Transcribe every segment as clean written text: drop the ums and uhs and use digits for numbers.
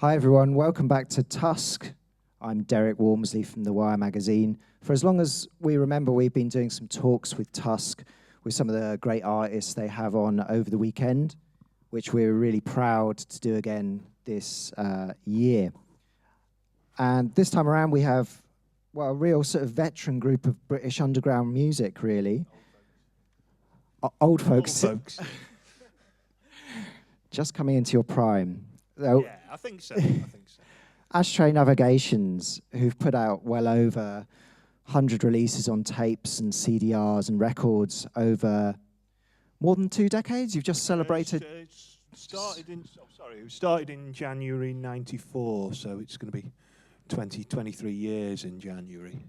Hi everyone, welcome back to Tusk. I'm Derek Walmlsey from The Wire magazine. For as long as we remember, we've been doing some talks with Tusk, with some of the great artists they have on over the weekend, which we're really proud to do again this year. And this time around we have, well, a real sort of veteran group of British underground music, really. Old folks. Old folks. Just coming into your prime. Yeah, I think so. Ashtray Navigations, who've put out well over 100 releases on tapes and CDRs and records over more than 2 decades. You've just celebrated. It started in January '94, so it's going to be 23 years in January.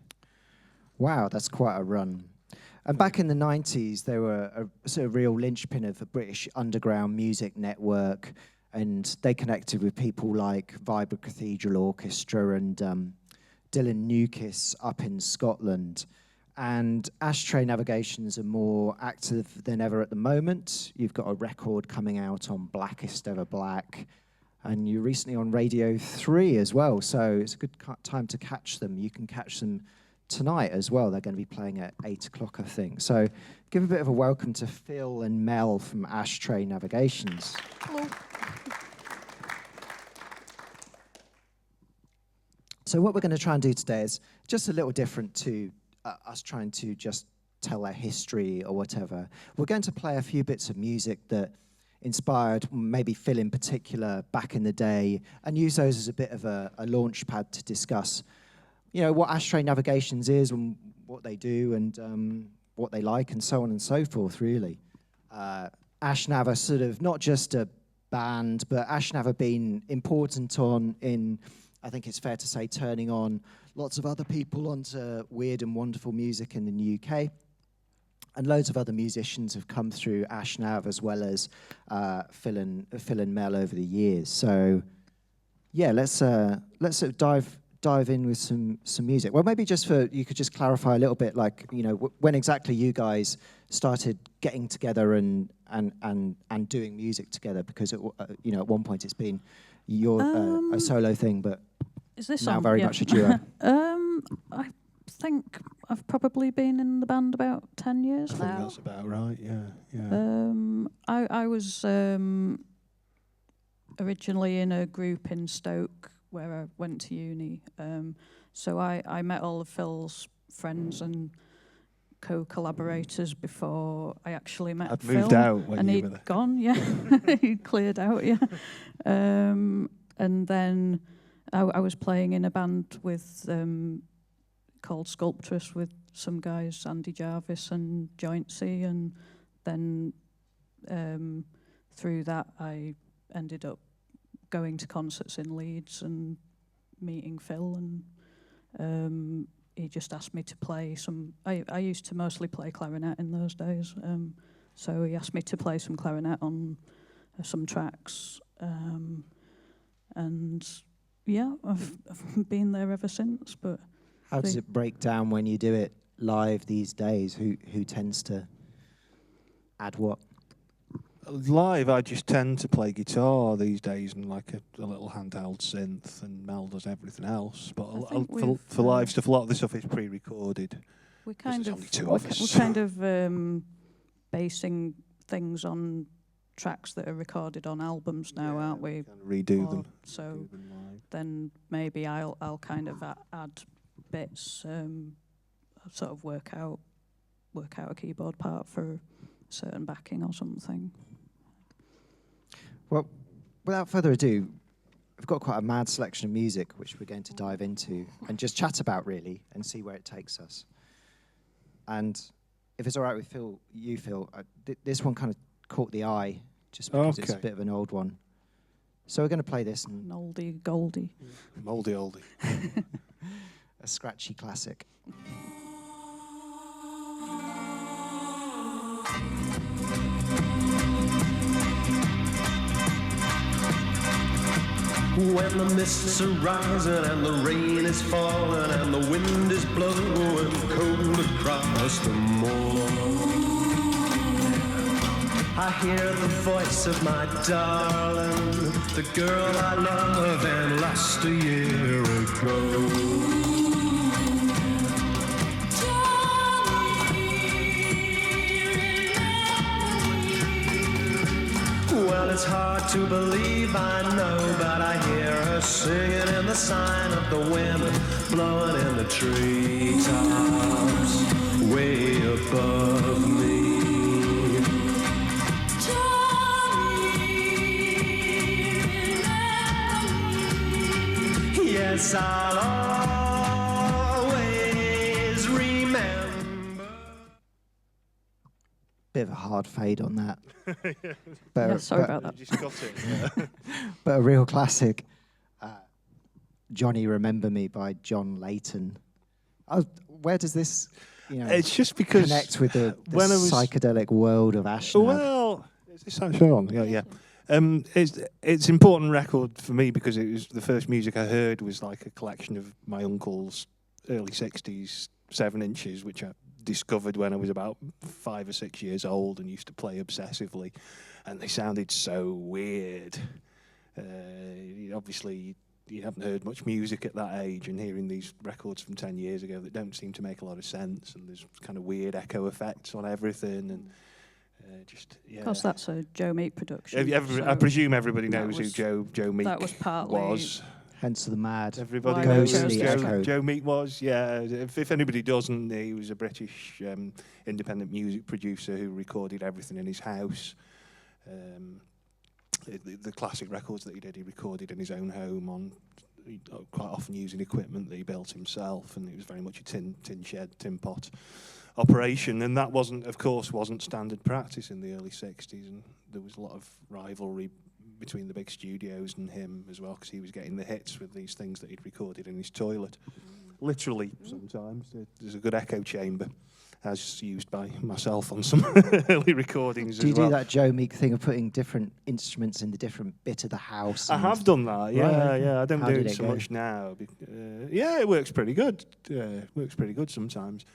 Wow, that's quite a run. And back in the 90s, they were a sort of real linchpin of the British underground music network, and they connected with people like Vibra Cathedral Orchestra and Dylan Newkiss up in Scotland. And Ashtray Navigations are more active than ever at the moment. You've got a record coming out on Blackest Ever Black, and you're recently on Radio 3 as well, so it's a good time to catch them. You can catch them tonight as well. They're going to be playing at 8 o'clock, I think. So give a bit of a welcome to Phil and Mel from Ashtray Navigations. Hello. So what we're going to try and do today is just a little different to us trying to just tell our history or whatever. We're going to play a few bits of music that inspired maybe Phil in particular back in the day, and use those as a bit of a launch pad to discuss, you know, what Ashtray Navigations is and what they do and what they like and so on and so forth, really. Ashnav are sort of not just a band, but Ashnav have been important in, I think it's fair to say, turning on lots of other people onto weird and wonderful music in the UK. And loads of other musicians have come through Ashnav as well as Phil and Mel over the years. So, yeah, let's sort of dive in with some music. Well, maybe just you could just clarify a little bit, like, you know, when exactly you guys started getting together and doing music together, because you know, at one point it's been a solo thing, but is this now on? very much a duo. I think I've probably been in the band about 10 years I now. think that's about right. Yeah. I was originally in a group in Stoke where I went to uni. So I met all of Phil's friends and co-collaborators before I actually met Phil. I'd moved out when and you he'd were there. gone, yeah. He'd cleared out, yeah. And then I was playing in a band with called Sculptress with some guys, Andy Jarvis and Jointsy, and then through that I ended up going to concerts in Leeds and meeting Phil, and he just asked me to play some. I used to mostly play clarinet in those days, so he asked me to play some clarinet on some tracks, and yeah, I've been there ever since. But How does it break down when you do it live these days? Who tends to add what? Live, I just tend to play guitar these days and like a little handheld synth, and Mel does everything else. But for live stuff, a lot of this stuff is pre-recorded. We're kind of only two of us. We're kind of basing things on tracks that are recorded on albums now, aren't we? Kind of redo them. So then maybe I'll kind of add bits, sort of work out a keyboard part for certain backing or something. Well, without further ado, we've got quite a mad selection of music which we're going to dive into and just chat about, really, and see where it takes us. And if it's all right with Phil, this one kind of caught the eye just because it's a bit of an old one. So we're going to play this. An oldie goldie. Moldy oldie. A scratchy classic. When the mists are rising and the rain is falling and the wind is blowing cold across the moor, I hear the voice of my darling, the girl I love, and just a year ago. Well, it's hard to believe, I know, but I hear her singing in the sign of the wind, blowing in the treetops, way above me. Yes, I'll always remember. Bit of a hard fade on that. Yeah, sorry about that. You just got it. Yeah. But a real classic. Johnny Remember Me by John Layton. Where does this, It's just because connect with the when I was- psychedelic world of Ashtray? Well, is this actually on? Yeah. It's an important record for me because it was the first music I heard was like a collection of my uncle's early 60s 7-inches, which I discovered when I was about 5 or 6 years old and used to play obsessively, and they sounded so weird. Obviously, you haven't heard much music at that age, and hearing these records from 10 years ago that don't seem to make a lot of sense, and there's kind of weird echo effects on everything, and Of course, that's a Joe Meek production. I presume everybody knows who was- Joe Meek that was partly- was. Hence the mad. Everybody Why knows ghostly who echo. Joe Meek was. Yeah, if anybody doesn't, he was a British independent music producer who recorded everything in his house. The classic records that he did, he recorded in his own home on quite often using equipment that he built himself, and it was very much a tin shed, tin pot operation, and that wasn't standard practice in the early 60s, and there was a lot of rivalry between the big studios and him as well, because he was getting the hits with these things that he'd recorded in his toilet. Literally, sometimes. There's a good echo chamber, as used by myself on some early recordings Do you as well. do that Joe Meek thing of putting different instruments in the different bit of the house? I have done that, yeah, Right. yeah. I don't How do did it it so go? much now. Yeah, it works pretty good. Works pretty good sometimes.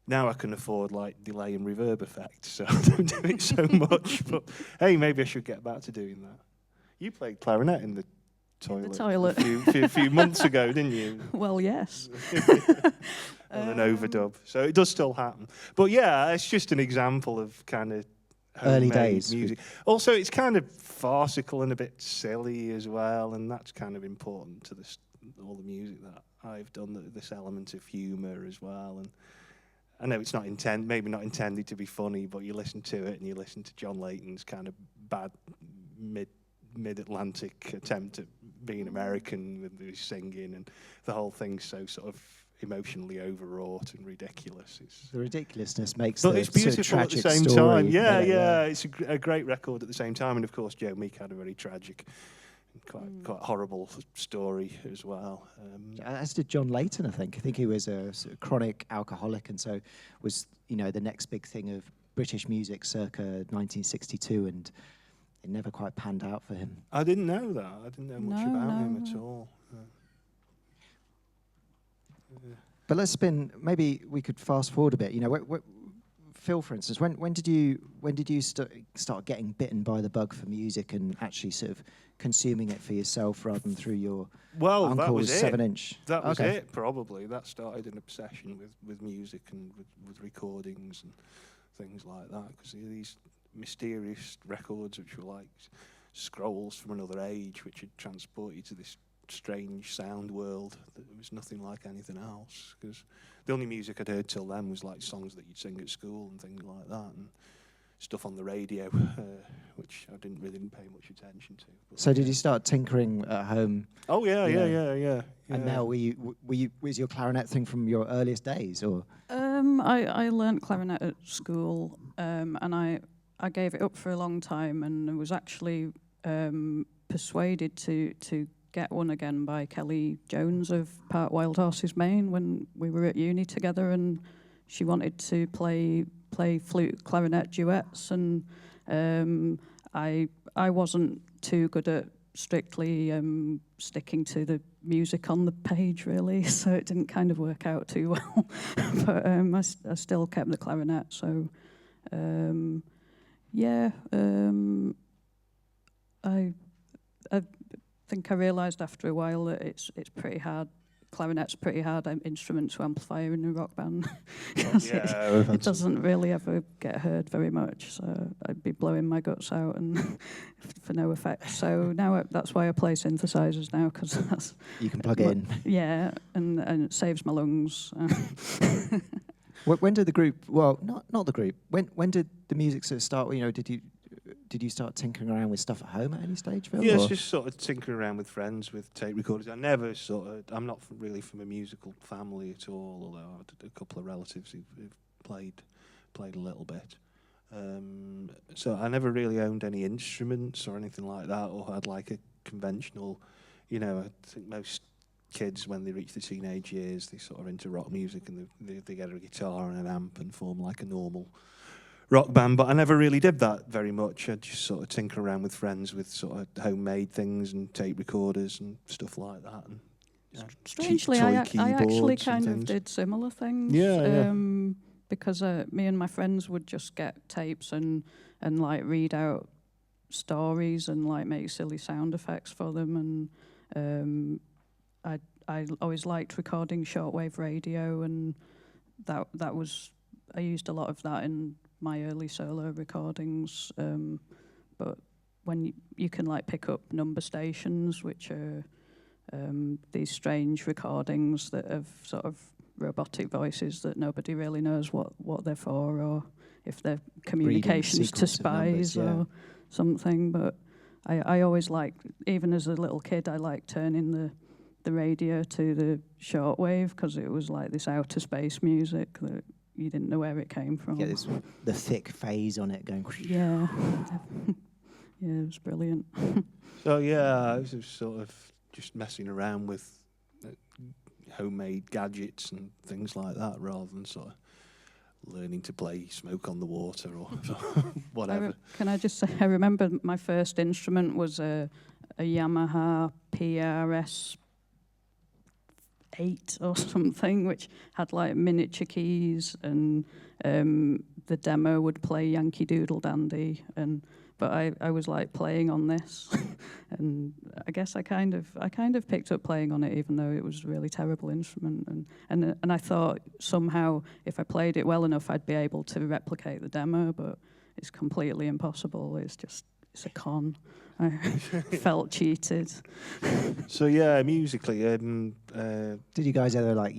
Now I can afford like delay and reverb effects, so I don't do it so much. But hey, maybe I should get back to doing that. You played clarinet in the toilet, a few months ago, didn't you? Well, yes. On an overdub. So it does still happen. But yeah, it's just an example of kind of Early homemade days. music. Also, it's kind of farcical and a bit silly as well, and that's kind of important to all the music that I've done, this element of humour as well. And I know it's not maybe not intended to be funny, but you listen to it and you listen to John Layton's kind of bad mid-Atlantic attempt at being American with his singing, and the whole thing's so sort of emotionally overwrought and ridiculous. The ridiculousness makes But the it's beautiful sort of at the tragic same story. time. Yeah. It's a great record at the same time, and of course Joe Meek had a very tragic, quite horrible story as well. As did John Layton, I think. I think he was a sort of chronic alcoholic, and so was the next big thing of British music circa 1962, and it never quite panned out for him. I didn't know that. I didn't know much about him at all. But let's spin. Maybe we could fast forward a bit. Phil, for instance, when did you start getting bitten by the bug for music and actually sort of consuming it for yourself rather than through your That was uncle's 7-inch? That was it, probably. That started an obsession with music and with recordings and things like that, because these mysterious records which were like scrolls from another age, which had transport you to this strange sound world that was nothing like anything else, because the only music I'd heard till then was like songs that you'd sing at school and things like that, and stuff on the radio, which I didn't pay much attention to. So did you start tinkering at home? Oh yeah. And now was your clarinet thing from your earliest days, or? I learnt clarinet at school, and I gave it up for a long time, and I was actually persuaded to get one again by Kelly Jones of Part Wild Horses Maine when we were at uni together, and she wanted to play flute clarinet duets, and I wasn't too good at strictly sticking to the music on the page, really, so it didn't kind of work out too well. But I still kept the clarinet, so think I realised after a while that it's pretty hard. Clarinet's a pretty hard instrument to amplify in a rock band because it doesn't really ever get heard very much. So I'd be blowing my guts out and for no effect. So now that's why I play synthesizers now, because that's you can plug it in. Yeah, and it saves my lungs. When did the group? Well, not the group. When did the music sort of start? You know, did you start tinkering around with stuff at home at any stage, Phil? Yes, just sort of tinkering around with friends with tape recorders. I'm not really from a musical family at all, although I had a couple of relatives who've played a little bit. So I never really owned any instruments or anything like that, or had like a conventional, you know, I think most kids, when they reach the teenage years, they sort of into rock music and they get a guitar and an amp and form like a normal rock band. But I never really did that very much. I just sort of tinker around with friends with sort of homemade things and tape recorders and stuff like that. And strangely, I actually kind of did similar things. Yeah. Because me and my friends would just get tapes and like read out stories and like make silly sound effects for them. And I always liked recording shortwave radio, and that was, I used a lot of that in my early solo recordings. But when you can like pick up number stations, which are these strange recordings that have sort of robotic voices that nobody really knows what they're for, or if they're communications to spies or something. But I always liked, even as a little kid, I liked turning the radio to the shortwave, because it was like this outer space music that you didn't know where it came from. Yeah, the thick phase on it going. Yeah. Yeah, it was brilliant. So yeah, I was sort of just messing around with homemade gadgets and things like that, rather than sort of learning to play Smoke on the Water or whatever. Can I just say, I remember my first instrument was a Yamaha PRS 8 or something, which had like miniature keys, and the demo would play Yankee Doodle Dandy, but I was like playing on this, and I guess I kind of picked up playing on it, even though it was a really terrible instrument, and I thought somehow if I played it well enough I'd be able to replicate the demo, but it's completely impossible. It's a con. I felt cheated. So yeah, musically, did you guys ever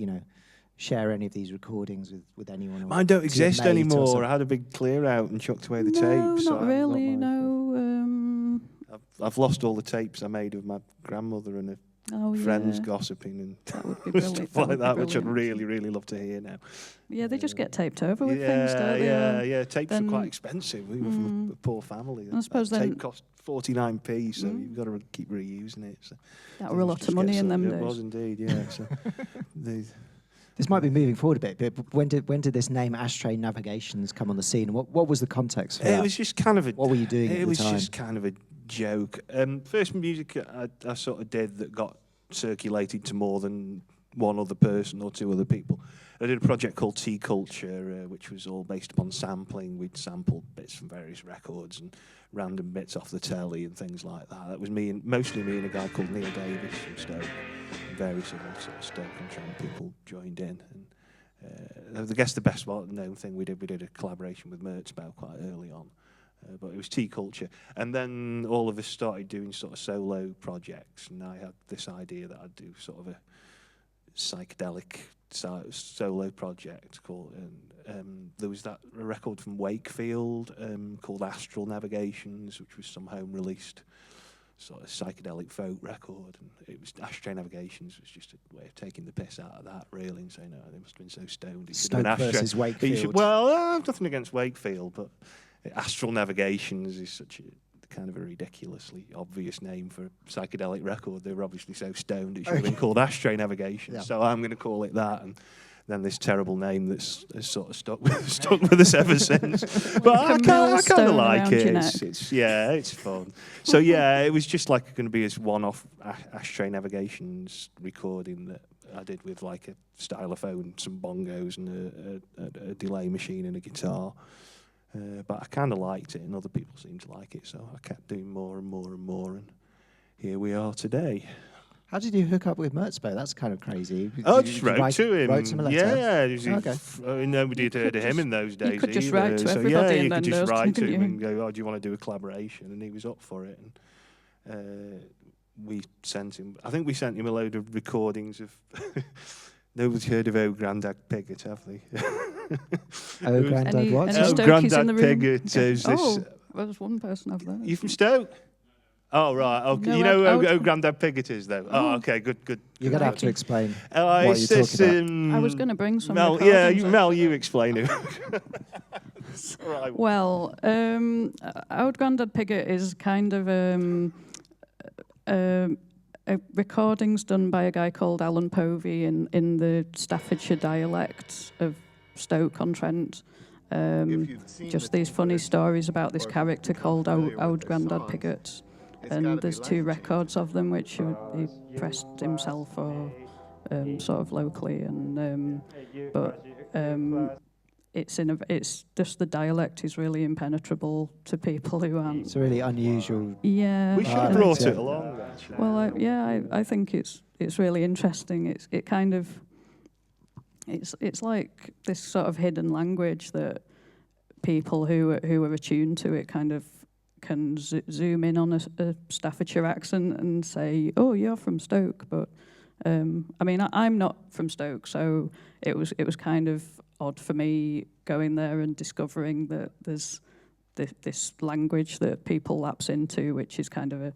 share any of these recordings with anyone? Mine don't exist anymore. I had a big clear out and chucked away the tapes. Not really. No. I've lost all the tapes I made of my grandmother and her friends gossiping and that would be brilliant. stuff like that, which I'd really, really love to hear now. Yeah, they just get taped over with things, don't they? Yeah. Tapes are quite expensive. We were from a poor family. I suppose that tape cost 49p, so you've got to keep reusing it. So that were a lot of money in them days. It was indeed, yeah. So this might be moving forward a bit, but when did this name Ashtray Navigations come on the scene? What was the context for that? It was just kind of a... What were you doing at the time? It was just kind of a joke. First music I sort of did that got circulated to more than one other person or two other people. I did a project called Tea Culture, which was all based upon sampling. We'd sampled bits from various records and random bits off the telly and things like that. That was mostly me and a guy called Neil Davis from Stoke. And various other sort of Stoke-On-Trent people joined in. And I guess the best known thing we did a collaboration with Merzbow quite early on. But it was Tea Culture. And then all of us started doing sort of solo projects. And I had this idea that I'd do sort of a psychedelic solo project called, there was a record from Wakefield called Astral Navigations, which was some home released sort of psychedelic folk record, and it was Ashtray Navigations was just a way of taking the piss out of that, really, and saying, they must have been so stoned. Stoke versus Wakefield. I've nothing against Wakefield, but Astral Navigations is such a kind of a ridiculously obvious name for a psychedelic record. They were obviously so stoned it should have been called Ashtray Navigations. So I'm going to call it that, and then this terrible name that's sort of stuck with us ever since. But I kind of like it. It's fun. So yeah, it was just like going to be this one-off Ashtray Navigations recording that I did with like a stylophone, some bongos, and a delay machine and a guitar. But I kind of liked it, and other people seemed to like it, so I kept doing more and more and more. And here we are today. How did you hook up with Merzbow? That's kind of crazy. Oh, Did just you wrote to him. Wrote him a letter? Yeah, Okay. Nobody had heard of him in those days. You could just either. write to So, everybody yeah, and you then could just those, write to couldn't him you? and go, "Oh, do you want to do a collaboration?" And he was up for it. And we sent him. I think we sent him a load of recordings of. Nobody's heard of Oh Grandad Pigott, have they? Oh, Grandad what? Any Oh, Stokies in Grandad the room? Pigott is this. Oh, well, there's one person over there. You from Stoke? Oh, right. Okay. No, You know I would- who Grandad Pigott is, though? Oh, okay. Good. You're going to have to explain what It's you're this, talking about. I was going to bring some Mel, recordings. Mel, you explain it. Right. Well, Old Grandad Pigott is kind of recordings done by a guy called Alan Povey in the Staffordshire dialect of Stoke-on-Trent. Just these funny stories about this character called Old Grandad Pigott. And there's 2 records of them which he pressed himself or sort of locally. And it's just the dialect is really impenetrable to people who aren't. It's a really unusual. Yeah. We should have Right. brought Yeah. it along, actually. Well, I think it's really interesting. It's like this sort of hidden language that people who are attuned to it kind of can zoom in on a Staffordshire accent and say, "Oh, you're from Stoke," but I mean, I'm not from Stoke, so it was kind of odd for me going there and discovering that there's this language that people lapse into, which is kind of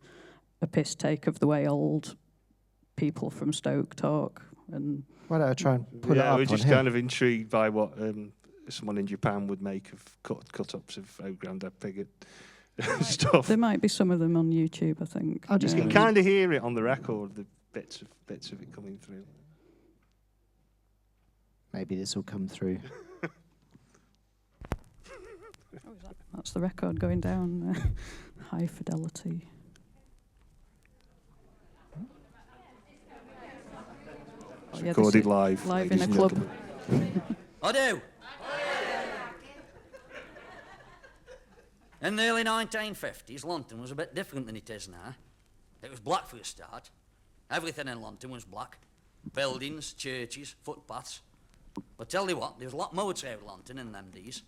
a piss take of the way old people from Stoke talk. And Why don't I try and put it Yeah, up we're on just him? kind of intrigued by what someone in Japan would make of cut-ups of Oh Grandad Pigott stuff. there might be some of them on YouTube, I think. I'll just You can kind of hear it on the record, the bits of it coming through. Maybe this will come through. That's the record going down. High fidelity. Oh, yeah, this Recorded is live. live ladies in a and club. gentlemen. I do. In the early 1950s, London was a bit different than it is now. It was black for a start. Everything in London was black. Buildings, churches, footpaths. But tell you what, there was a lot more to London in them days.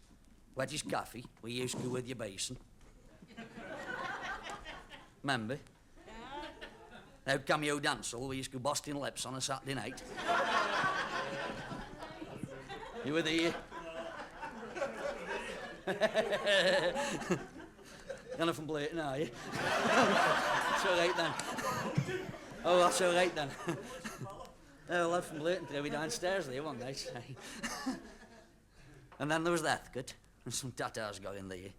Wedge's Cafe, we used to go with your basin. Remember? Now cameo dance hall, we used to go busting lips on a Saturday night. You were there? You're not from Blayton, are you? That's all right then. Oh, that's all right then. Oh, lad from Blayton threw me downstairs there one night. And then there was the etiquette, and some Tatars got in there.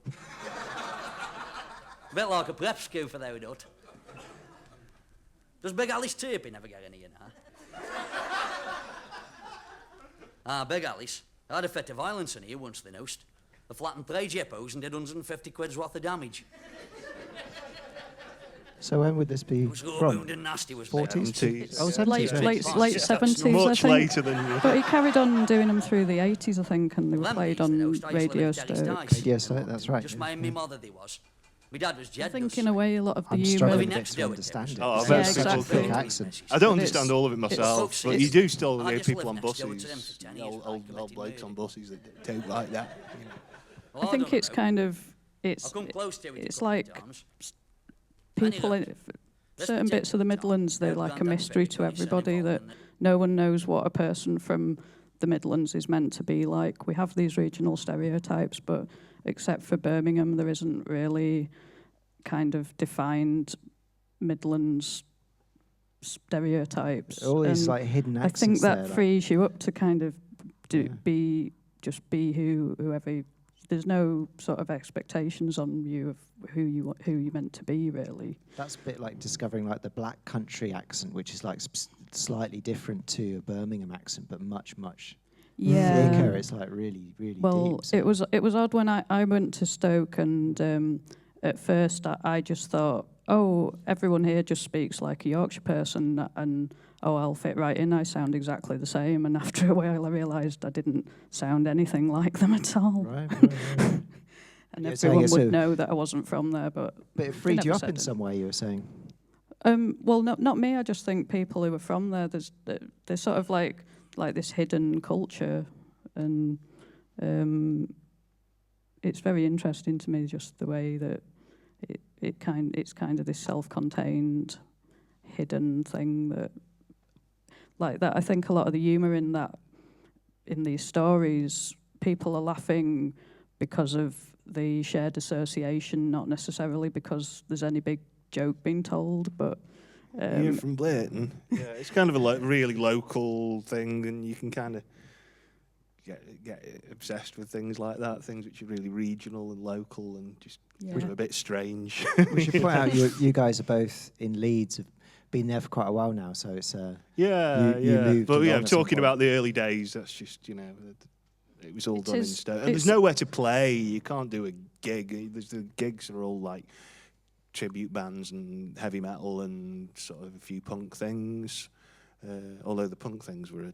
A bit like a prep school for their dot. Does Big Alice Turpin never get any, you know? Big Alice. I had a fit of violence in here once, they noticed. The flattened three jippos and did 150 quid's worth of damage. So when would this be It was all from? wound and nasty, was 40s? Oh, Late 70s. 70s, I Much think. later than you. But he carried on doing them through the 80s, I think, and they were Them played days, they on noticed I used to Radio live in Telly's Stoke. Dice. Yes, that's right. Just my mother, they was. My dad was I Jed. think, in a way, a lot of the I'm humour... struggling a Living bit next to door, understand it. Oh, I It's bet such a people thick do. accent. I don't But understand it's- all of it myself, folks, but it's- you do still I hear just people lived on next door to buses, them for 10 years, old like blokes on murdered. buses that don't like that. You know. Well, I think don't it's know. kind of... I've It's come close to it a it's couple of like times. people Anyway, in this certain bits of the particular time, Midlands, they're Old like a Grandad mystery Pigott to got his son everybody that involved in it. no one knows what a person from the Midlands is meant to be like. We have these regional stereotypes, but except for Birmingham, there isn't really kind of defined Midlands stereotypes. All these And like hidden I accents. think that there, like- frees you up to kind of Yeah. be whoever. There's no sort of expectations on you of who you're meant to be, really. That's a bit like discovering like the black country accent, which is like slightly different to a Birmingham accent, but much Yeah. thicker. It's like really Well, deep. So it was odd when I went to Stoke, and at first I just thought, oh, everyone here just speaks like a Yorkshire person, and oh, I'll fit right in. I sound exactly the same. And after a while, I realised I didn't sound anything like them at all. right. And Yeah, so I everyone guess would so- know that I wasn't from there, but But it freed you never up said in it. some way. You were saying. Well, not me. I just think people who are from there, there's sort of like this hidden culture, and it's very interesting to me just the way that it's kind of this self-contained, hidden thing that, like that. I think a lot of the humour in these stories, people are laughing because of the shared association, not necessarily because there's any big joke being told, but You're from Blayton. Yeah, it's kind of a really local thing, and you can kind of get obsessed with things like that, things which are really regional and local and just a bit strange. We should point out you guys are both in Leeds, have been there for quite a while now, so it's you moved but along at some talking point. about the early days, that's just it was all done in Stoke. And there's nowhere to play. You can't do a gig. The gigs are all like tribute bands and heavy metal and sort of a few punk things. Although the punk things were a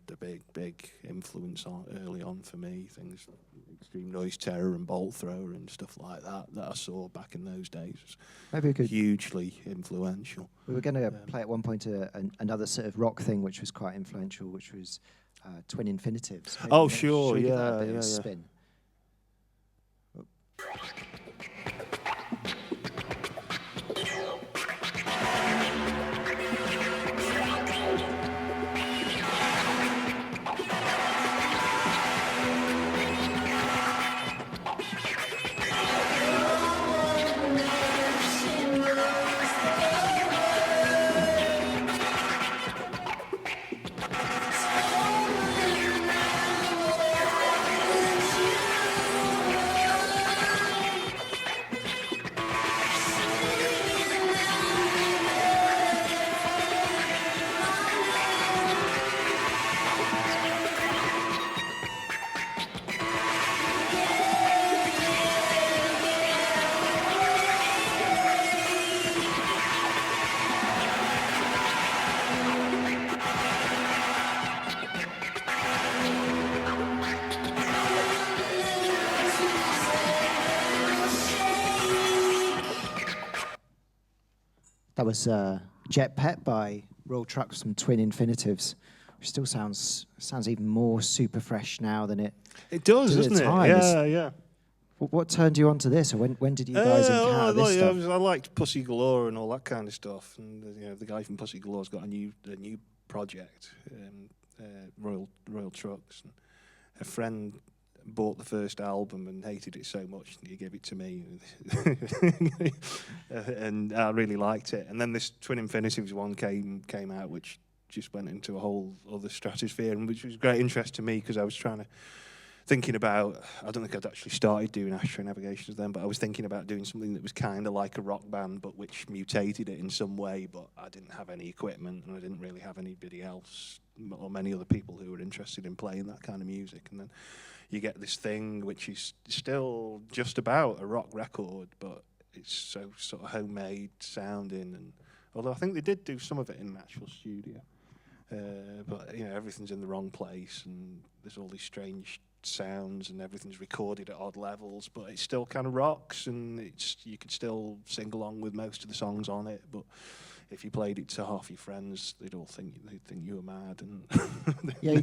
big influence early on for me. Things like Extreme Noise Terror and Bolt Thrower and stuff like that I saw back in those days. Maybe we could. Hugely influential. We were going to play at one point another sort of rock thing which was quite influential, which was Twin Infinitives. Maybe Oh, should sure, we give that yeah, a bit of yeah, a yeah. spin? That was Jet Pet by Royal Trucks from Twin Infinitives, which still sounds even more super fresh now than it does, did at doesn't the it? time. Yeah. What turned you onto this, or when did you guys encounter this stuff? I liked Pussy Galore and all that kind of stuff, and the guy from Pussy Galore's got a new project, Royal Trucks. And a friend bought the first album and hated it so much that he gave it to me, and I really liked it. And then this Twin Infinitives one came out, which just went into a whole other stratosphere, and which was great interest to me because I was thinking about, I don't think I'd actually started doing Ashtray Navigations then, but I was thinking about doing something that was kind of like a rock band, but which mutated it in some way, but I didn't have any equipment, and I didn't really have anybody else or many other people who were interested in playing that kind of music. And then you get this thing which is still just about a rock record, but it's so sort of homemade sounding. And although I think they did do some of it in an actual studio, but everything's in the wrong place, and there's all these strange sounds, and everything's recorded at odd levels, but it still kind of rocks, and you could still sing along with most of the songs on it. But if you played it to half your friends, they'd think you were mad, and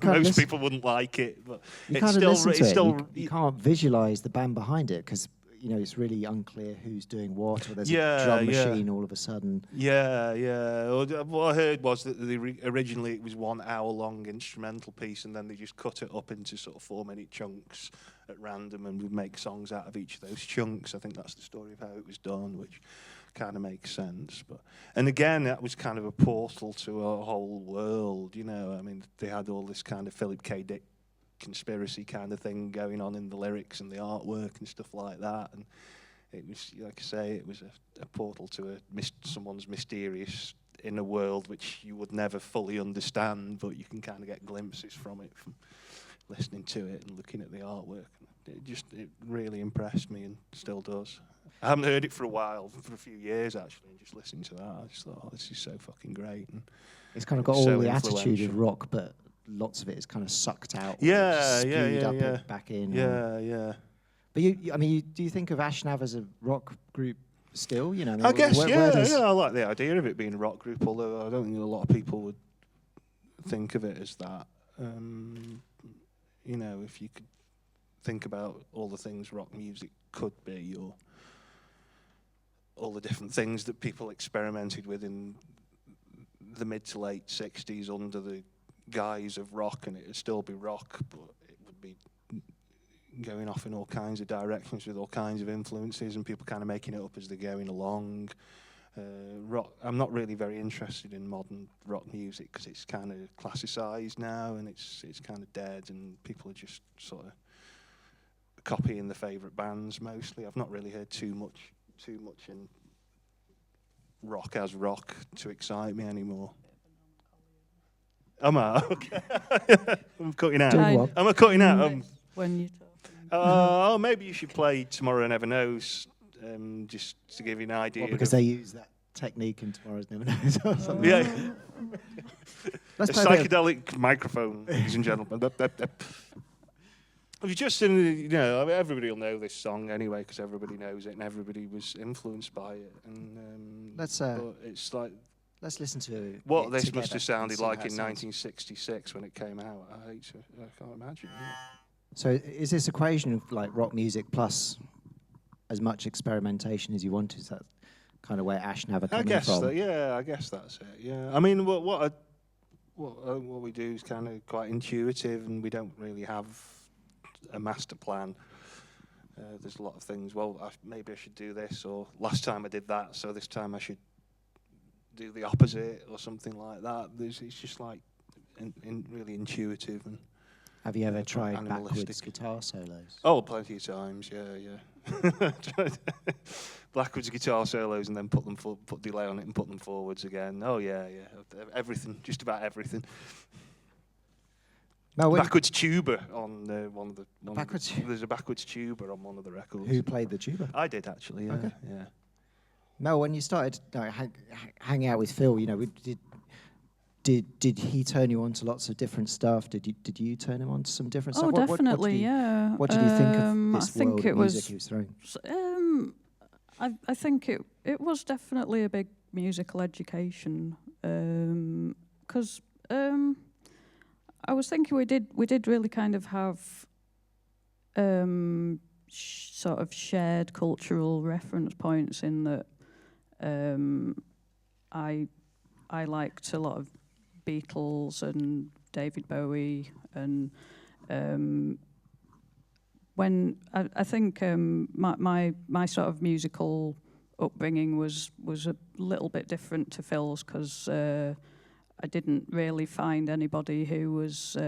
most people wouldn't like it. But you can't visualize the band behind it because it's really unclear who's doing what, or there's a drum machine all of a sudden. What I heard was that originally it was 1 hour long instrumental piece, and then they just cut it up into sort of 4-minute chunks at random, and would make songs out of each of those chunks. I think that's the story of how it was done, which kind of makes sense. And again, that was kind of a portal to a whole world. I mean, they had all this kind of Philip K. Dick conspiracy kind of thing going on in the lyrics and the artwork and stuff like that, and it was, like I say, it was a portal to someone's mysterious inner world which you would never fully understand, but you can kind of get glimpses from it from listening to it and looking at the artwork. It really impressed me, and still does. I haven't heard it for a while, for a few years actually, and just listening to that, I just thought, oh, this is so fucking great. And it's kind of got all the attitude of rock, but lots of it is kind of sucked out. Spewed up back in. Yeah. But do you think of Ashnav as a rock group still? You know, I guess, where does... I like the idea of it being a rock group, although I don't think a lot of people would think of it as that. You know, if you could think about all the things rock music could be, or all the different things that people experimented with in the mid to late 60s under the guise of rock, and it would still be rock, but it would be going off in all kinds of directions with all kinds of influences, and people kind of making it up as they're going along. Rock, I'm not really very interested in modern rock music because it's kind of classicized now, and it's kind of dead, and people are just sort of copying the favourite bands mostly. I've not really heard too much in rock as rock to excite me anymore. Am I? Okay. I'm cutting out. Doing what? Am I cutting out? When you talking. Oh, maybe you should play Tomorrow Never Knows, just to give you an idea. Well, because they use that technique in Tomorrow's Never Knows or something. Yeah. A Let's play a bit psychedelic microphone, ladies and gentlemen. If you just, you know, I mean, everybody will know this song anyway because everybody knows it and everybody was influenced by it. And Let's but it's like let's listen to what it this together must have and sounded see like how it in sounds. 1966 when it came out. I can't imagine. So is this equation of like rock music plus as much experimentation as you want? Is that kind of where Ash Never I coming guess from? that, yeah, I guess that's it. Yeah, I mean, what we do is kind of quite intuitive, and we don't really have a master plan. There's a lot of things. Well, maybe I should do this, or last time I did that, so this time I should do the opposite, or something like that. It's just like really intuitive and. Have you ever tried animalistic. backwards guitar solos? Oh, plenty of times. Yeah. Tried backwards guitar solos and then put delay on it and put them forwards again. Oh yeah. Everything, just about everything. No, Backwards tuba on one of the. There's a backwards tuba on one of the records. Who played the tuba? I did actually. Yeah. Okay. Yeah. Mel, when you started hanging out with Phil, you know, did he turn you on to lots of different stuff? Did you turn him on to some different stuff? Oh, definitely, yeah. What did you think of I this think world it of music he was throwing? I think it was definitely a big musical education, because I was thinking we did really kind of have sort of shared cultural reference points in that I liked a lot of Beatles and David Bowie, and when I think my sort of musical upbringing was a little bit different to Phil's, because I didn't really find anybody who was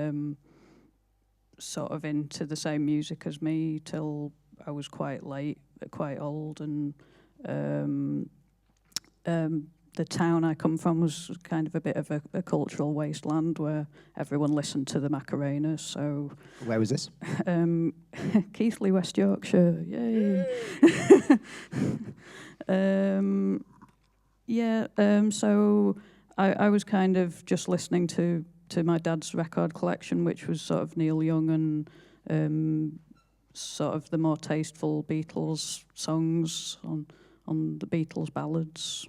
sort of into the same music as me till I was quite old, and the town I come from was kind of a bit of a cultural wasteland where everyone listened to the Macarena. So Where was this? Keighley, West Yorkshire, yay! So I was kind of just listening to my dad's record collection, which was sort of Neil Young and sort of the more tasteful Beatles songs on the Beatles ballads,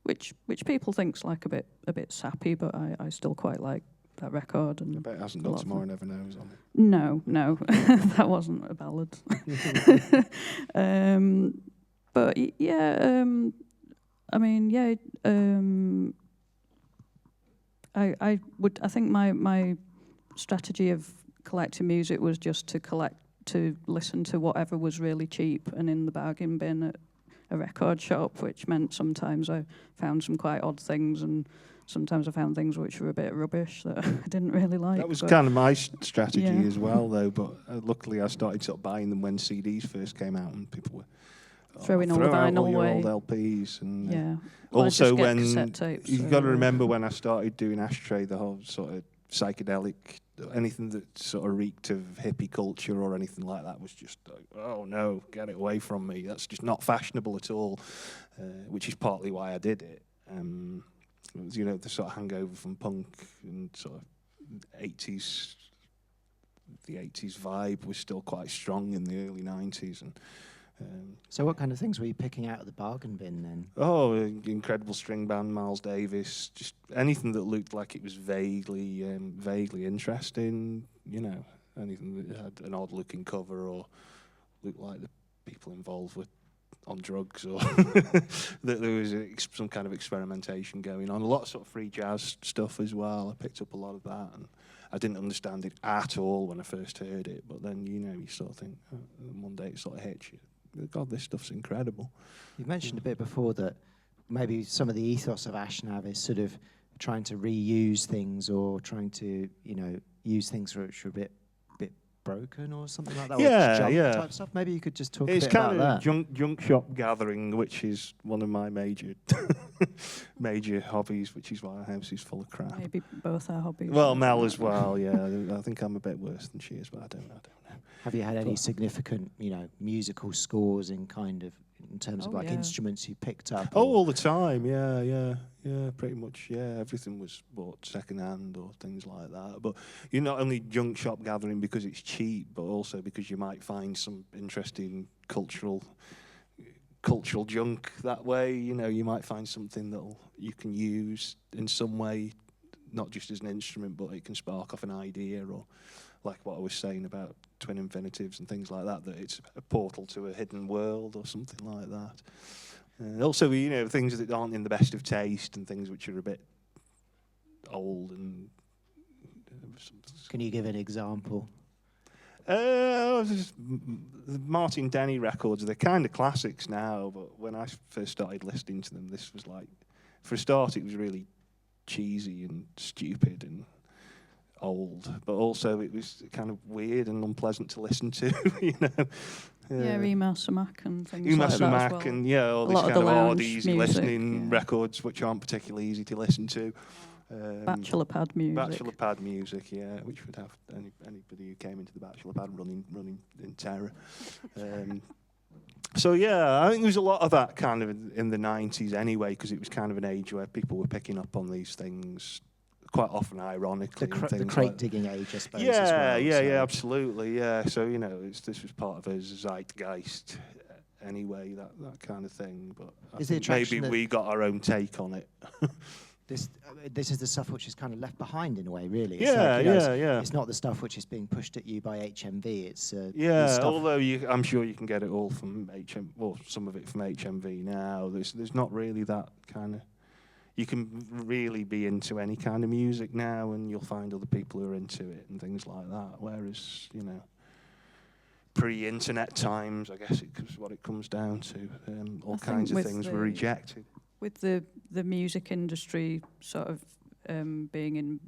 which people think's like a bit sappy, but I still quite like that record. And I bet it hasn't got Tomorrow Never Knows on it. No, that wasn't a ballad. But yeah, I mean, yeah. I think my strategy of collecting music was just to listen to whatever was really cheap and in the bargain bin at a record shop, which meant sometimes I found some quite odd things, and sometimes I found things which were a bit rubbish that I didn't really like. That was kind of my strategy yeah. as well, though. But luckily, I started sort of buying them when CDs first came out, and people were throwing all the throw out all vinyl your away. old LPs. And Yeah. Well, I also, just get when cassette tapes, you've got to remember when I started doing Ashtray, the whole sort of psychedelic, anything that sort of reeked of hippie culture or anything like that was just like, oh no, get it away from me. That's just not fashionable at all, which is partly why I did it. It was, you know, the sort of hangover from punk and sort of 80s. The 80s vibe was still quite strong in the early 90s, and So what kind of things were you picking out of the bargain bin then? Oh, incredible string band, Miles Davis, just anything that looked like it was vaguely interesting, you know, anything that had an odd-looking cover or looked like the people involved were on drugs, or that there was some kind of experimentation going on. A lot of sort of free jazz stuff as well. I picked up a lot of that, and I didn't understand it at all when I first heard it, but then, you know, you sort of think, one day it sort of hits you. God, this stuff's incredible. You mentioned a bit before that maybe some of the ethos of Ashnav is sort of trying to reuse things, or trying to, you know, use things which are a bit broken or something like that. Yeah, or junk yeah. type stuff. Maybe you could just talk It's a bit about kind that. of junk shop gathering, which is one of my major hobbies, which is why our house is full of crap. Maybe both our hobbies. Well, Mel as well, yeah. I think I'm a bit worse than she is, but I don't know. Have you had any significant, you know, musical scores in terms of like instruments you picked up? Oh, all the time, yeah, pretty much, yeah. Everything was bought second hand or things like that. But you're not only junk shop gathering because it's cheap, but also because you might find some interesting cultural junk that way. You know, you might find something that you can use in some way, not just as an instrument, but it can spark off an idea, or like what I was saying about twin infinitives and things like that, that it's a portal to a hidden world or something like that. Also, you know, things that aren't in the best of taste and things which are a bit old and... Can you give an example? The Martin Denny records, they're kind of classics now, but when I first started listening to them, this was like, for a start, it was really cheesy and stupid and old, but also it was kind of weird and unpleasant to listen to, you know. Uma Sumac and things Uma like that Sumac as well. and all these kind of odd, easy listening records which aren't particularly easy to listen to. Bachelor pad music. Yeah, which would have anybody who came into the bachelor pad running in terror. So yeah, I think there was a lot of that kind of in the 90s anyway, because it was kind of an age where people were picking up on these things quite often ironically. The crate digging age, I suppose. Yeah, as well, yeah, absolutely, yeah. So, you know, this was part of a zeitgeist anyway, that kind of thing. But I think maybe we got our own take on it. This is the stuff which is kind of left behind in a way, really. It's yeah. It's not the stuff which is being pushed at you by HMV. It's although I'm sure you can get it all from some of it from HMV now. There's not really that kind of. You can really be into any kind of music now, and you'll find other people who are into it and things like that. Whereas, you know, pre-internet times, I guess it's what it comes down to. All kinds of things were rejected. With the music industry sort of being in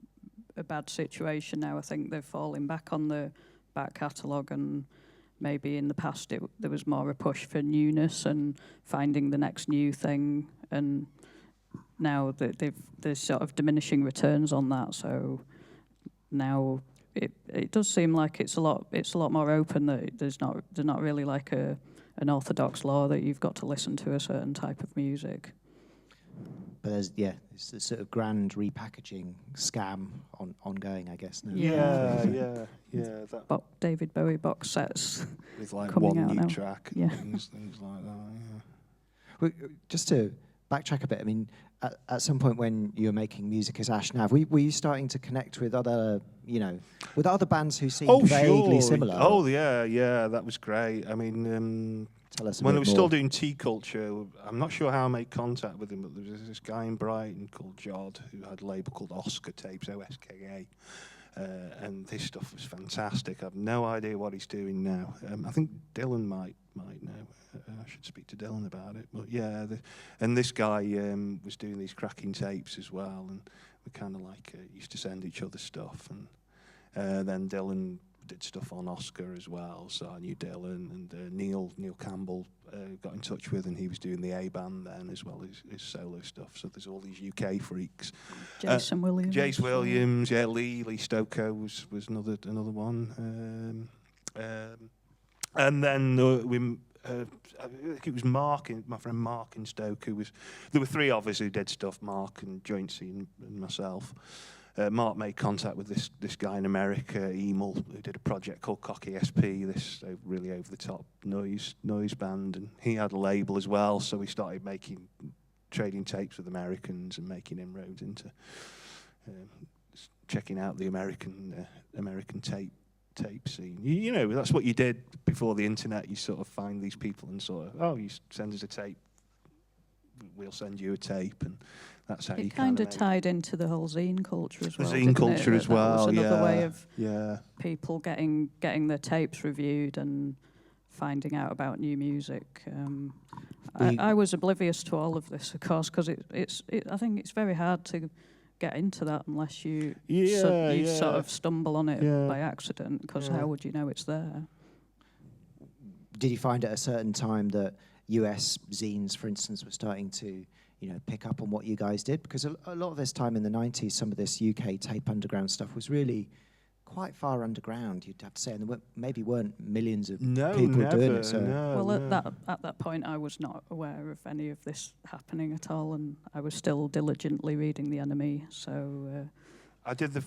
a bad situation now, I think they're falling back on the back catalogue, and maybe in the past there was more a push for newness and finding the next new thing, and now there's sort of diminishing returns on that. So now it does seem like it's a lot more open, that there's not really like an orthodox law that you've got to listen to a certain type of music. But it's a sort of grand repackaging scam ongoing, I guess. Now. Yeah. David Bowie box sets with like coming one out new now. track, things like that. Yeah. Well, just to backtrack a bit, I mean, at some point when you were making music as Ashnav, were you starting to connect with other bands who seemed vaguely similar? Oh, yeah, that was great. I mean, tell us when I was still doing Tea Culture, I'm not sure how I made contact with him, but there was this guy in Brighton called Todd who had a label called Oscar Tapes, OSKA. And his stuff was fantastic. I have no idea what he's doing now. I think Dylan might know. I should speak to Dylan about it. But yeah, and this guy was doing these cracking tapes as well, and we kind of like used to send each other stuff. And then Dylan did stuff on Oscar as well, so I knew Dylan, and Neil Campbell got in touch with, and he was doing the A band then as well as his solo stuff. So there's all these UK freaks. Jason Williams. Jace Williams, yeah, Lee Stoko was another one. And then I think it was Mark, my friend Mark in Stoke, there were three of us who did stuff, Mark and Jointsy and myself. Mark made contact with this guy in America, Emil, who did a project called Cocky SP, this really over-the-top noise band, and he had a label as well, so we started trading tapes with Americans and making inroads into checking out the American tape scene. You know, that's what you did before the internet. You sort of find these people and sort of, oh, you send us a tape, we'll send you a tape, and that's how you kind of tied into the whole zine culture as well. The zine culture as well, that was another way of yeah. people getting their tapes reviewed and finding out about new music. I was oblivious to all of this, of course, because I think it's very hard to get into that unless you sort of stumble on it by accident, because how would you know it's there? Did you find at a certain time that US zines, for instance, were starting to, you know, pick up on what you guys did? Because a lot of this time in the 90s, some of this UK tape underground stuff was really quite far underground, you'd have to say, and there maybe weren't millions of people doing it. So. At that point, I was not aware of any of this happening at all, and I was still diligently reading The Enemy. So I did did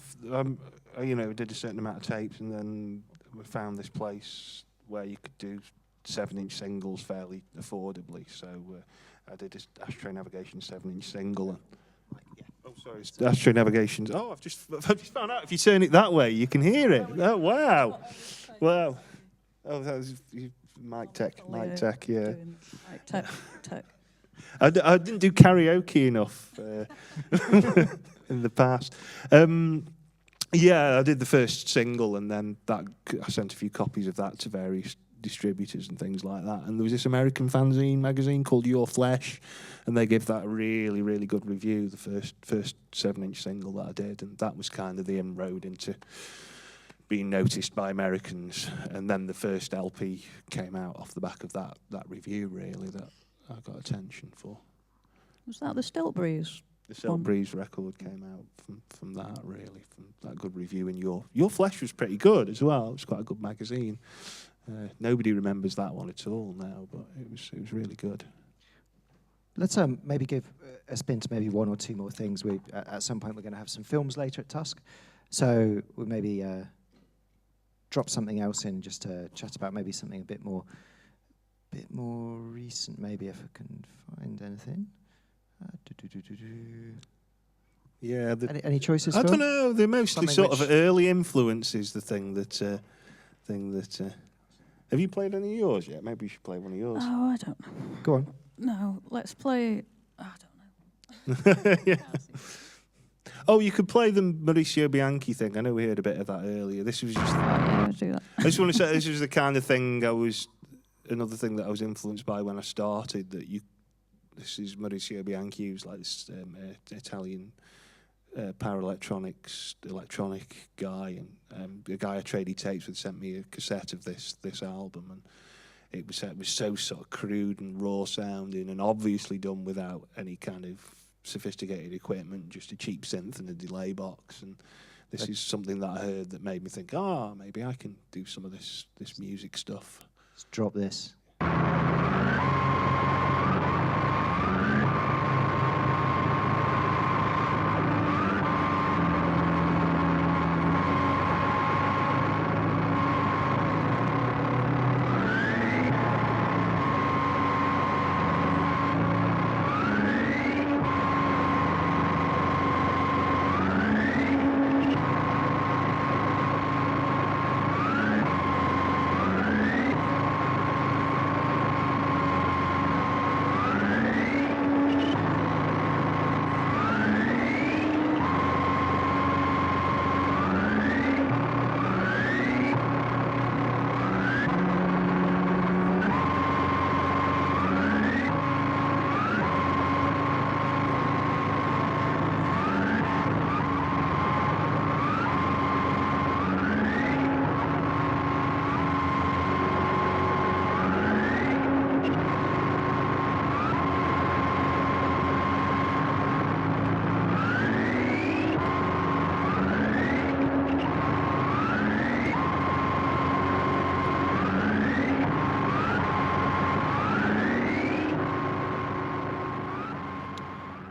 a certain amount of tapes, and then we found this place where you could do 7-inch singles fairly affordably. So I did this Ashtray Navigations 7-inch single. And oh, sorry, it's Ashtray Navigations. Oh, I've just found out if you turn it that way, you can hear it. Oh, wow. Wow. Oh, that was mic tech, yeah. Mic tech. I didn't do karaoke enough in the past. I did the first single, and then I sent a few copies of that to various distributors and things like that. And there was this American fanzine magazine called Your Flesh, and they gave that a really, really good review, the first 7-inch single that I did, and that was kind of the inroad into being noticed by Americans. And then the first LP came out off the back of that review, really, that I got attention for. Was that the Stilt Breeze? The Stilt Breeze record came out from that, really, from that good review. And Your Flesh was pretty good as well. It was quite a good magazine. Nobody remembers that one at all now, but it was really good. Let's maybe give a spin to maybe one or two more things. At some point we're going to have some films later at Tusk, so we'll maybe drop something else in just to chat about maybe something a bit more recent. Maybe if I can find anything. Yeah. Any choices? I Phil? don't know. They're mostly Something sort of early influences. The thing that. Have you played any of yours yet? Maybe you should play one of yours. Oh, I don't know. Go on. No, let's play. I don't know. Yeah. Oh, you could play the Mauricio Bianchi thing. I know we heard a bit of that earlier. This was just. Yeah, do that. I just want to say this was the kind of thing another thing that I was influenced by when I started. This is Mauricio Bianchi, who's like this Italian power electronic guy, and the guy I traded tapes with sent me a cassette of this album, and it was so sort of crude and raw sounding, and obviously done without any kind of sophisticated equipment, just a cheap synth and a delay box. And this is something that I heard that made me think, maybe I can do some of this music stuff. Let's drop this.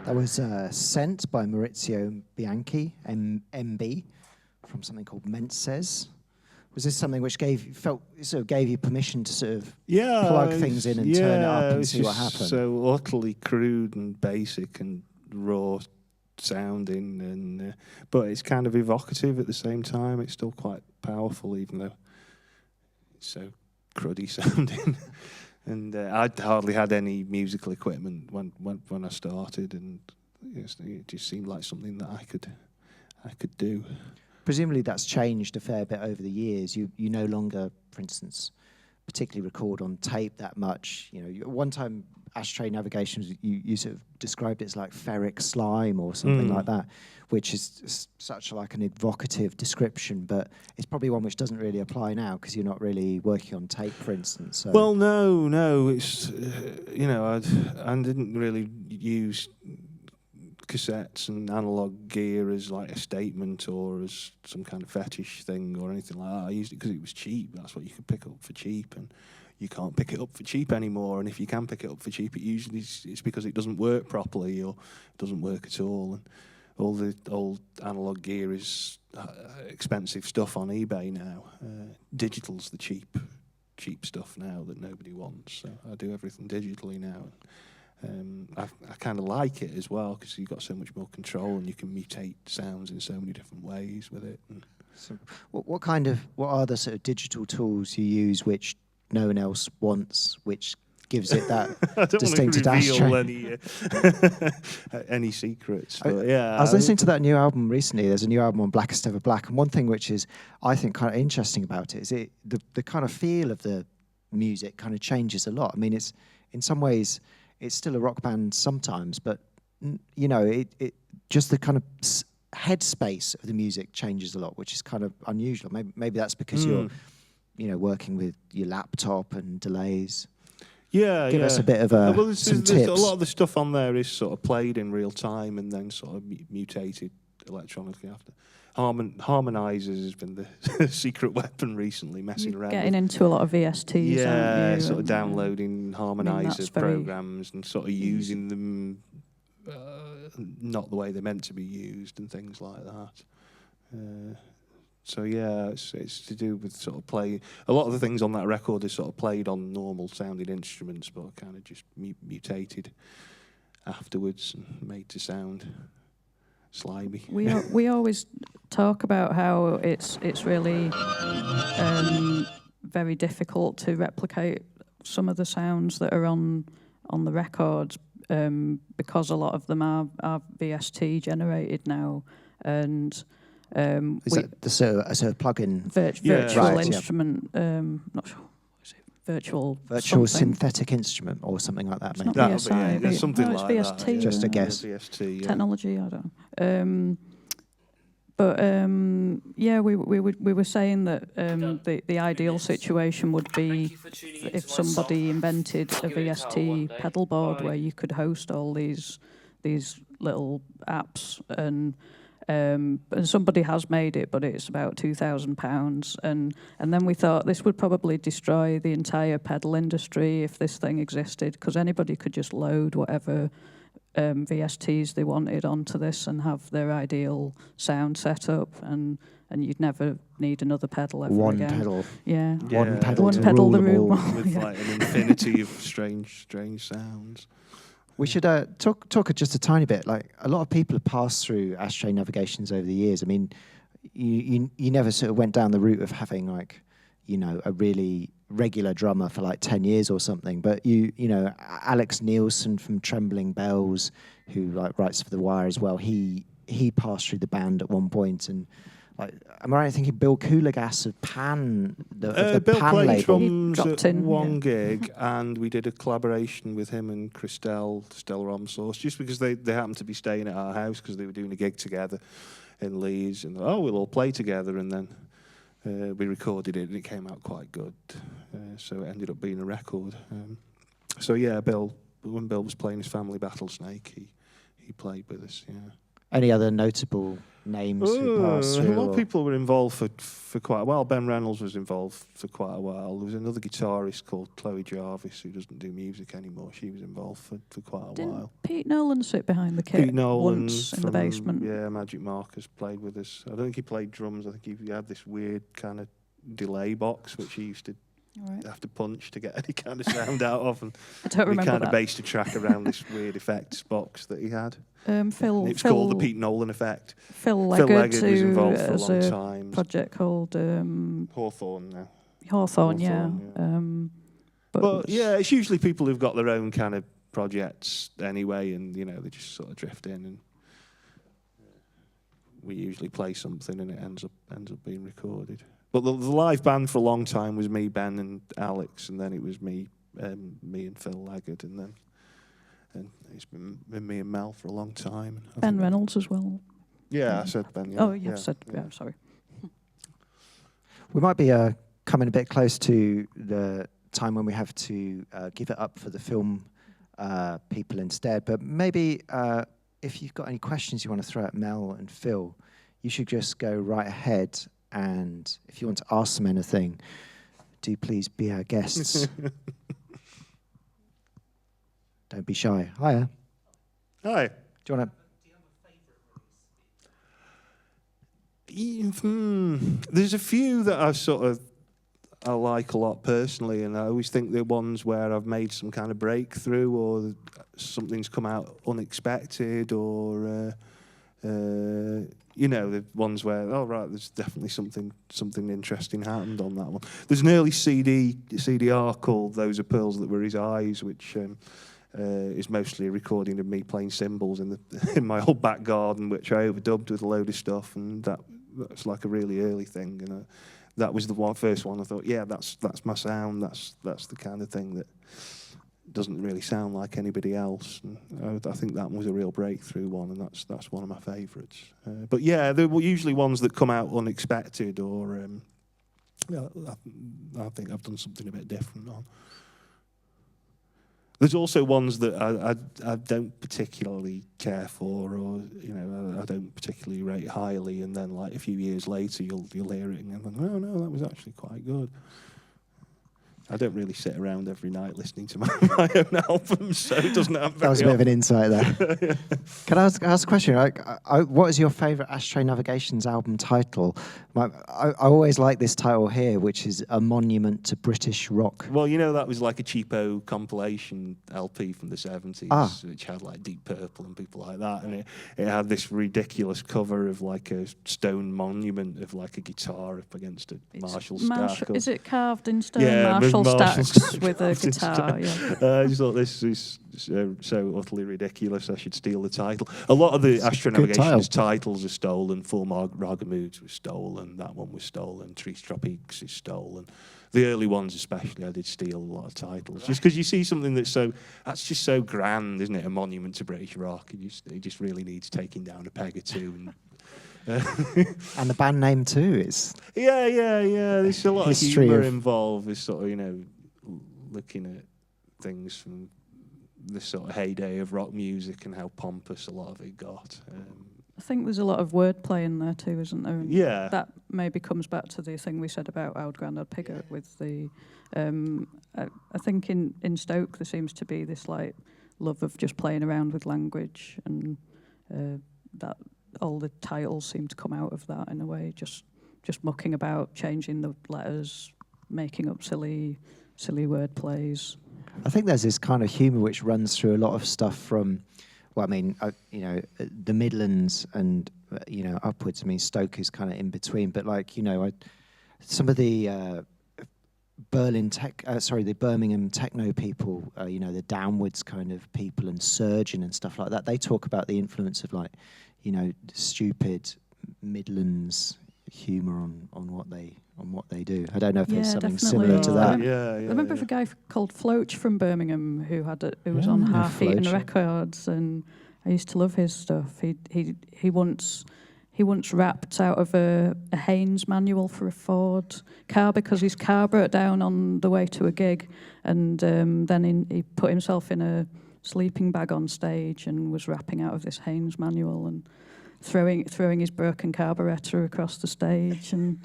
That was Sent by Maurizio Bianchi, MB, from something called Menses. Was this something which gave you permission to sort of plug things in and turn it up and see what happened? So utterly crude and basic and raw sounding, and but it's kind of evocative at the same time. It's still quite powerful, even though it's so cruddy sounding. And I'd hardly had any musical equipment when I started, and it just seemed like something that I could do. Presumably that's changed a fair bit over the years. You no longer, for instance, particularly record on tape that much. You know, one time Ashtray Navigations, you sort of described it as like ferric slime or something like that, which is such like an evocative description, but it's probably one which doesn't really apply now because you're not really working on tape, for instance. So. Well, no, it's I didn't really use cassettes and analog gear as like a statement or as some kind of fetish thing or anything like that. I used it because it was cheap. That's what you could pick up for cheap, and you can't pick it up for cheap anymore. And if you can pick it up for cheap, it's because it doesn't work properly or it doesn't work at all. And all the old analog gear is expensive stuff on eBay now. Digital's the cheap stuff now that nobody wants. So I do everything digitally now. I kind of like it as well because you've got so much more control and you can mutate sounds in so many different ways with it. And so what are the sort of digital tools you use which no one else wants, which gives it that distinctive reveal any secrets. But I was listening to that new album recently. There's a new album on Blackest Ever Black, and one thing which is, I think, kind of interesting about it is the kind of feel of the music kind of changes a lot. I mean, it's in some ways it's still a rock band sometimes, but you know, it just the kind of headspace of the music changes a lot, which is kind of unusual. Maybe that's because you're, you know, working with your laptop and delays. Yeah, Give us a bit of some tips. A lot of the stuff on there is sort of played in real time and then sort of mutated electronically after. Harmonizers has been the secret weapon recently, messing around. Getting into a lot of VSTs, yeah, aren't you? sort of downloading harmonizer programs and sort of using them not the way they're meant to be used and things like that. So yeah, it's to do with sort of play. A lot of the things on that record is sort of played on normal sounding instruments, but kind of just mutated afterwards and made to sound slimy. We always talk about how it's really very difficult to replicate some of the sounds that are on the records because a lot of them are VST generated now, and is that the sort of plug-in virtual instrument? Not sure. Virtual synthetic instrument or something like that. It's not VSI. Something like VST, that. Just a guess. VST, technology, I don't know. But we were saying that the ideal situation would be if somebody invented a VST pedal board where you could host all these little apps, and somebody has made it, but it's about £2,000, and then we thought this would probably destroy the entire pedal industry if this thing existed, because anybody could just load whatever VSTs they wanted onto this and have their ideal sound set up, and you'd never need another pedal ever again. Pedal. Yeah. One pedal. One pedal the room. With like an infinity of strange sounds. We should talk just a tiny bit. Like, a lot of people have passed through Ashtray Navigations over the years. I mean, you never sort of went down the route of having, like, you know, a really regular drummer for like 10 years or something. But you know, Alex Neilson from Trembling Bells, who like writes for The Wire as well, he passed through the band at one point, and like, am I right in thinking Bill Kouligas of Pan, the Bill Pan played label? drums at one gig, and we did a collaboration with him and Christelle Romsource, just because they happened to be staying at our house because they were doing a gig together in Leeds, and we'll all play together, and then we recorded it and it came out quite good, so it ended up being a record. So yeah, when Bill was playing his family Battlesnake, he played with us. Yeah. Any other notable names who passed through? A lot of or- people were involved for quite a while. Ben Reynolds was involved for quite a while. There was another guitarist called Chloe Jarvis who doesn't do music anymore. She was involved for quite a while. Didn't Pete Nolan sit behind the kit Pete Nolan once in the basement? Yeah, Magic Marcus played with us. I don't think he played drums. I think he had this weird kind of delay box which he used to Right. have to punch to get any kind of sound out of, and I don't he remember kind of that. based a track around this weird effects box that he had. Phil. It's called the Pete Nolan effect. Phil Phil Leggett, Leggett was involved for a has long time. project called Hawthorne now. Hawthorne, yeah. Hawthorne, But yeah, it's usually people who've got their own kind of projects anyway, and they just sort of drift in, and we usually play something, and it ends up being recorded. But the live band for a long time was me, Ben, and Alex, and then it was me and Phil Leggett, and it's been me and Mel for a long time. Ben Reynolds as well. Yeah, I said Ben. Yeah, Oh, you said, yeah, sorry. We might be coming a bit close to the time when we have to give it up for the film people instead. But maybe if you've got any questions you want to throw at Mel and Phil, you should just go right ahead. And if you want to ask them anything, do please be our guests. Don't be shy. Hiya. Hi. Do you want to? There's a few that I like a lot personally, and I always think they're ones where I've made some kind of breakthrough, or something's come out unexpected, or the ones where there's definitely something interesting happened on that one. There's an early CDR called "Those Are Pearls That Were His Eyes," which is mostly a recording of me playing cymbals in my old back garden, which I overdubbed with a load of stuff, and that's like a really early thing. And that was the first one I thought, yeah, that's my sound. That's the kind of thing that doesn't really sound like anybody else. And I think that was a real breakthrough one, and that's one of my favourites. But yeah, there were usually ones that come out unexpected, or I think I've done something a bit different on. There's also ones that I don't particularly care for, or I don't particularly rate highly, and then like a few years later you'll hear it and think, oh no, that was actually quite good. I don't really sit around every night listening to my own albums, so it doesn't happen. That was a bit of an insight there. Yeah. Can I ask a question? What is your favourite Ashtray Navigations album title? I always like this title here, which is A Monument to British Rock. Well, that was like a cheapo compilation LP from the 70s, which had like Deep Purple and people like that, and it had this ridiculous cover of like a stone monument of like a guitar up against a Marshall stack. Is it carved in stone? Yeah, Marshall stacks with a guitar. Yeah. I just thought this is so utterly ridiculous. I should steal the title. A lot of the Ashtray Navigations titles are stolen. Full Raga Moods was stolen. That one was stolen. Trees Tropiques is stolen. The early ones especially, I did steal a lot of titles. Just because you see something that's just so grand, isn't it? A monument to British rock. It just really needs taking down a peg or two. And the band name too is... Yeah. There's a lot of humour involved. There's sort of, looking at things from this sort of heyday of rock music and how pompous a lot of it got. I think there's a lot of wordplay in there too, isn't there? And yeah. That maybe comes back to the thing we said about Oud Grandad Pigott with the... I think in Stoke there seems to be this like love of just playing around with language, and that all the titles seem to come out of that in a way, just mucking about, changing the letters, making up silly word plays. I think there's this kind of humour which runs through a lot of stuff from, the Midlands and, upwards. I mean, Stoke is kind of in between, but some of the the Birmingham techno people, the downwards kind of people and Surgeon and stuff like that, they talk about the influence of stupid Midlands humour on what they do. I don't know if there's something definitely. similar to that. I remember a guy called Floach from Birmingham who was on Half Eaten Records, and I used to love his stuff. He once rapped out of a Haynes manual for a Ford car because his car broke down on the way to a gig, and then he put himself in a sleeping bag on stage and was rapping out of this Haynes manual, and throwing his broken carburettor across the stage, and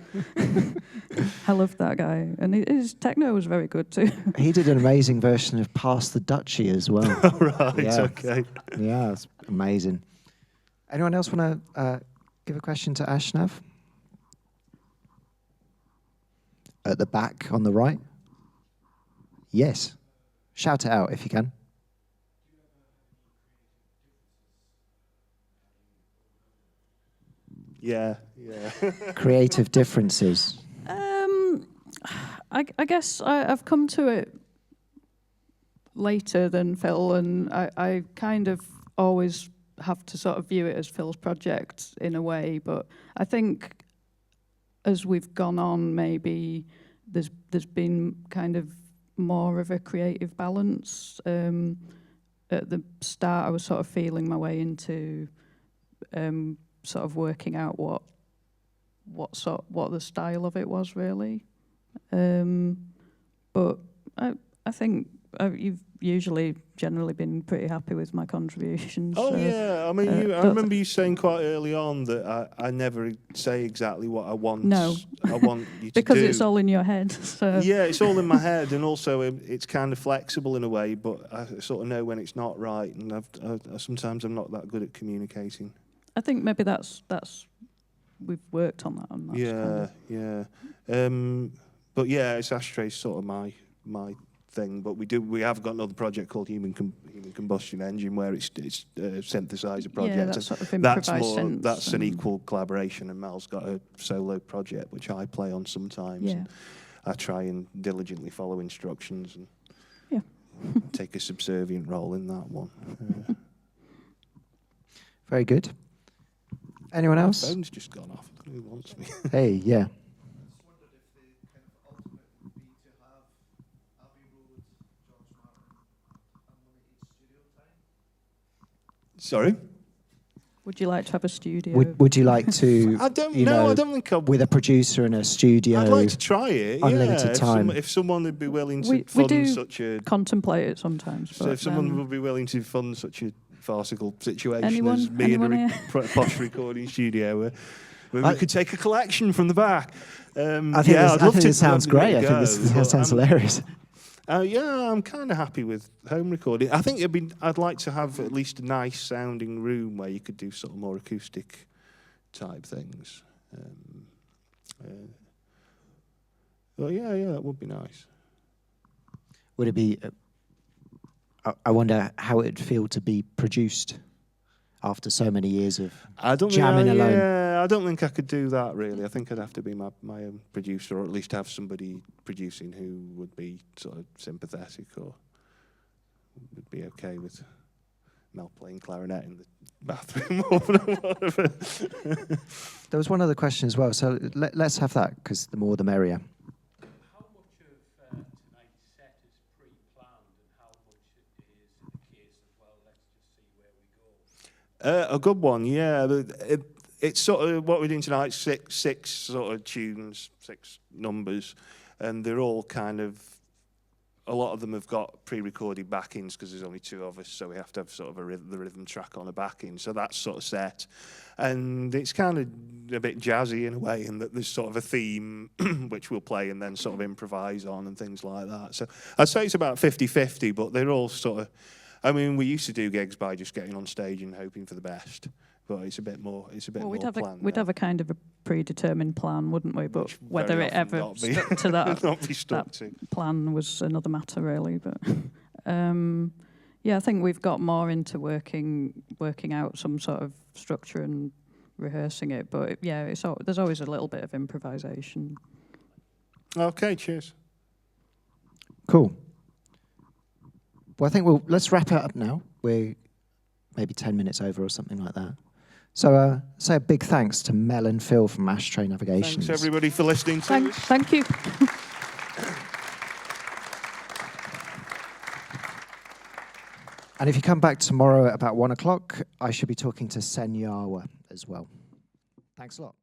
I loved that guy. And his techno was very good too. He did an amazing version of Pass the Duchy as well. Right, Yeah. okay. Yeah, it's amazing. Anyone else want to give a question to Ashnav? At the back on the right? Yes. Shout it out if you can. Yeah. Creative differences. I guess I've come to it later than Phil, and I kind of always have to sort of view it as Phil's project in a way, but I think as we've gone on, maybe there's been kind of more of a creative balance. At the start, I was sort of feeling my way into sort of working out what the style of it was really. But I think you've usually generally been pretty happy with my contributions. Oh, so, yeah. I mean, I remember you saying quite early on that I never say exactly what I want. No. I want you to because do. it's all in your head. So. Yeah, it's all in my head, and also it's kind of flexible in a way, but I sort of know when it's not right, and sometimes I'm not that good at communicating. I think maybe that's we've worked on that. And that's kind of but yeah, it's Ashtray's sort of my thing. But we have got another project called Human Combustion Engine, where it's a synthesizer project. Yeah, that's sort of improvised that's an equal collaboration, and Mel's got a solo project which I play on sometimes. Yeah. And I try and diligently follow instructions and take a subservient role in that one. Very good. Anyone My else? phone's just gone off. Who wants me? Hey, yeah. Sorry? Would you like to have a studio? Would you like to? I don't you know. know, I don't think I would. with a producer and a studio. I'd like to try it. Unlimited yeah, time. If someone would be willing to we fund do such a, contemplate it sometimes. so But, if someone would be willing to fund such a farcical situation Anyone- as me in anyone a here? posh recording studio, where we could take a collection from the back. I think, I'd love to. it sounds give it a great. I think go, this but sounds I'm- hilarious. Yeah, I'm kind of happy with home recording. I think I'd like to have at least a nice sounding room where you could do sort of more acoustic type things. Well, yeah, that would be nice. Would it be? I wonder how it'd feel to be produced after so many years of jamming alone. Yeah, I don't think I could do that really. I think I'd have to be my own producer, or at least have somebody producing who would be sort of sympathetic or would be okay with Mel playing clarinet in the bathroom or whatever. There was one other question as well, so let's have that, because the more the merrier. How much of tonight's set is pre-planned, and how much is the case of, well, let's just see where we go? A good one, yeah. It's sort of what we're doing tonight, six sort of tunes, 6 numbers, and they're all kind of, a lot of them have got pre-recorded backings because there's only 2 of us, so we have to have sort of the rhythm track on a backing, so that's sort of set. And it's kind of a bit jazzy in a way, in that there's sort of a theme which we'll play and then sort of improvise on and things like that. So I'd say it's about 50-50, but they're all sort of, I mean, we used to do gigs by just getting on stage and hoping for the best, but it's a bit more. we'd have planned. we'd have a kind of a predetermined plan, wouldn't we? But Which whether very it often ever not be- stuck to that, not be stuck to. plan was another matter, really. But yeah, I think we've got more into working out some sort of structure and rehearsing it. But yeah, there's always a little bit of improvisation. Okay, cheers. Cool. Well, I think let's wrap it up now. We're maybe 10 minutes over or something like that. So say a big thanks to Mel and Phil from Ashtray Navigations. Thanks everybody for listening to us. Thank you. And if you come back tomorrow at about 1 o'clock, I should be talking to Senyawa as well. Thanks a lot.